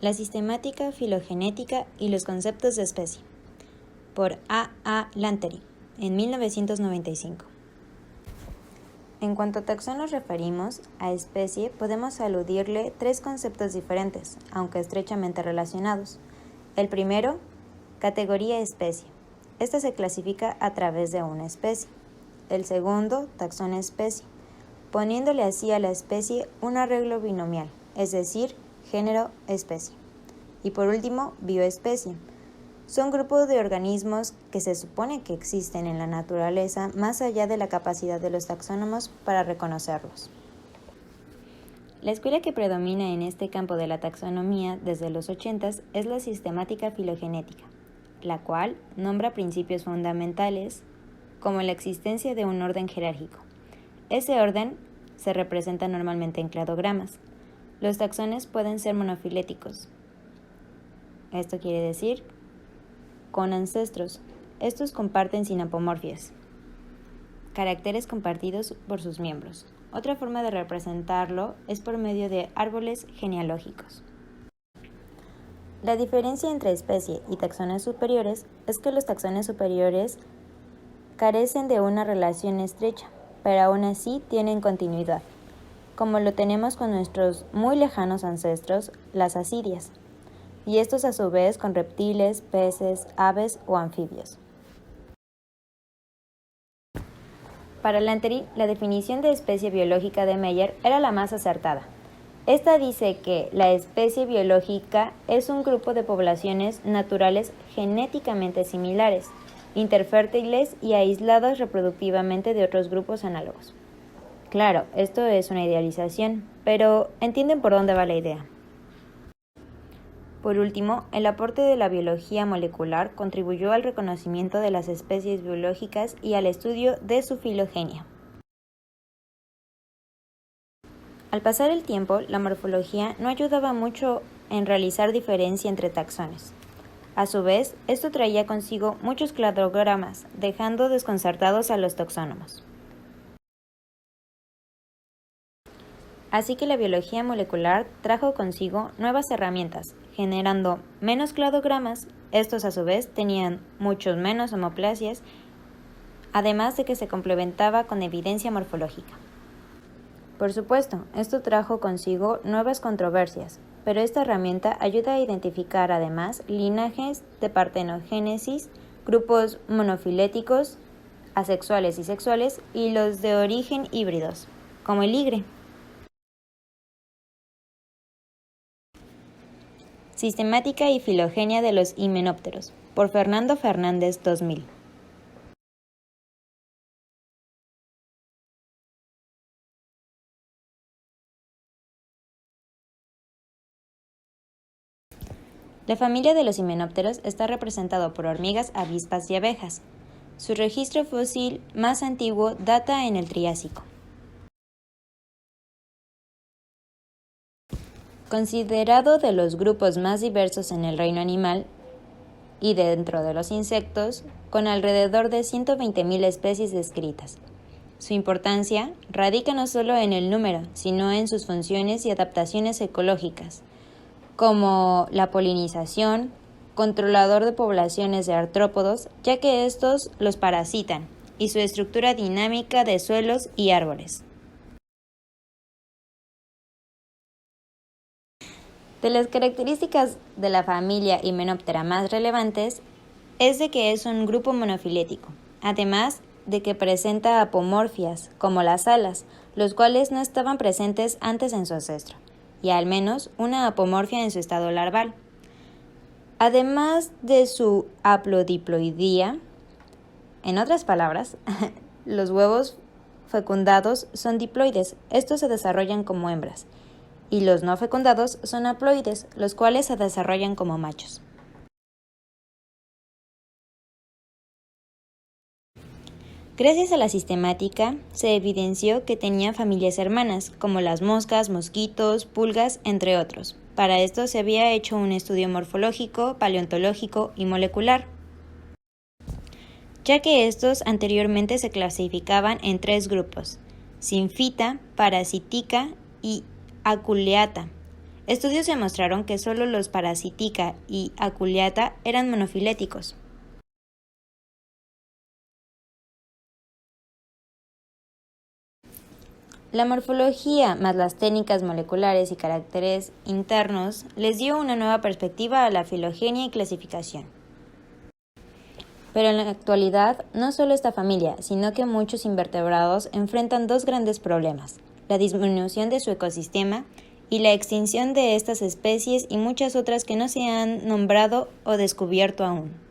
La sistemática filogenética y los conceptos de especie, por A. Lantery, en 1995. En cuanto a taxón nos referimos a especie, podemos aludirle tres conceptos diferentes, aunque estrechamente relacionados. El primero, categoría especie. Esta se clasifica a través de una especie. El segundo, taxón especie, poniéndole así a la especie un arreglo binomial, es decir, género-especie. Y por último, bioespecie. Son grupos de organismos que se supone que existen en la naturaleza más allá de la capacidad de los taxónomos para reconocerlos. La escuela que predomina en este campo de la taxonomía desde los 80s es la sistemática filogenética, la cual nombra principios fundamentales como la existencia de un orden jerárquico. Ese orden se representa normalmente en cladogramas. Los taxones pueden ser monofiléticos. Esto quiere decir con ancestros. Estos comparten sinapomorfias, caracteres compartidos por sus miembros. Otra forma de representarlo es por medio de árboles genealógicos. La diferencia entre especie y taxones superiores es que los taxones superiores carecen de una relación estrecha, pero aún así tienen continuidad, como lo tenemos con nuestros muy lejanos ancestros, las ascidias, y estos a su vez con reptiles, peces, aves o anfibios. Para Lantery, la definición de especie biológica de Meyer era la más acertada. Esta dice que la especie biológica es un grupo de poblaciones naturales genéticamente similares, interfértiles y aisladas reproductivamente de otros grupos análogos. Claro, esto es una idealización, pero ¿entienden por dónde va la idea? Por último, el aporte de la biología molecular contribuyó al reconocimiento de las especies biológicas y al estudio de su filogenia. Al pasar el tiempo, la morfología no ayudaba mucho en realizar diferencia entre taxones. A su vez, esto traía consigo muchos cladogramas, dejando desconcertados a los taxónomos. Así que la biología molecular trajo consigo nuevas herramientas, generando menos cladogramas. Estos a su vez tenían muchos menos homoplasias, además de que se complementaba con evidencia morfológica. Por supuesto, esto trajo consigo nuevas controversias, pero esta herramienta ayuda a identificar además linajes de partenogénesis, grupos monofiléticos, asexuales y sexuales, y los de origen híbridos, como el ligre. Sistemática y filogenia de los himenópteros, por Fernando Fernández 2000. La familia de los himenópteros está representado por hormigas, avispas y abejas. Su registro fósil más antiguo data en el Triásico. Considerado de los grupos más diversos en el reino animal y dentro de los insectos, con alrededor de 120.000 especies descritas. Su importancia radica no solo en el número, sino en sus funciones y adaptaciones ecológicas, como la polinización, controlador de poblaciones de artrópodos, ya que estos los parasitan, y su estructura dinámica de suelos y árboles. De las características de la familia Hymenoptera más relevantes es de que es un grupo monofilético, además de que presenta apomorfias, como las alas, los cuales no estaban presentes antes en su ancestro, y al menos una apomorfia en su estado larval. Además de su haplodiploidía, en otras palabras, los huevos fecundados son diploides, estos se desarrollan como hembras, y los no fecundados son haploides, los cuales se desarrollan como machos. Gracias a la sistemática, se evidenció que tenía familias hermanas, como las moscas, mosquitos, pulgas, entre otros. Para esto se había hecho un estudio morfológico, paleontológico y molecular, ya que estos anteriormente se clasificaban en tres grupos: Symphita, Parasitica y Aculeata. Estudios demostraron que solo los Parasitica y Aculeata eran monofiléticos. La morfología más las técnicas moleculares y caracteres internos les dio una nueva perspectiva a la filogenia y clasificación. Pero en la actualidad, no solo esta familia, sino que muchos invertebrados enfrentan dos grandes problemas: la disminución de su ecosistema y la extinción de estas especies y muchas otras que no se han nombrado o descubierto aún.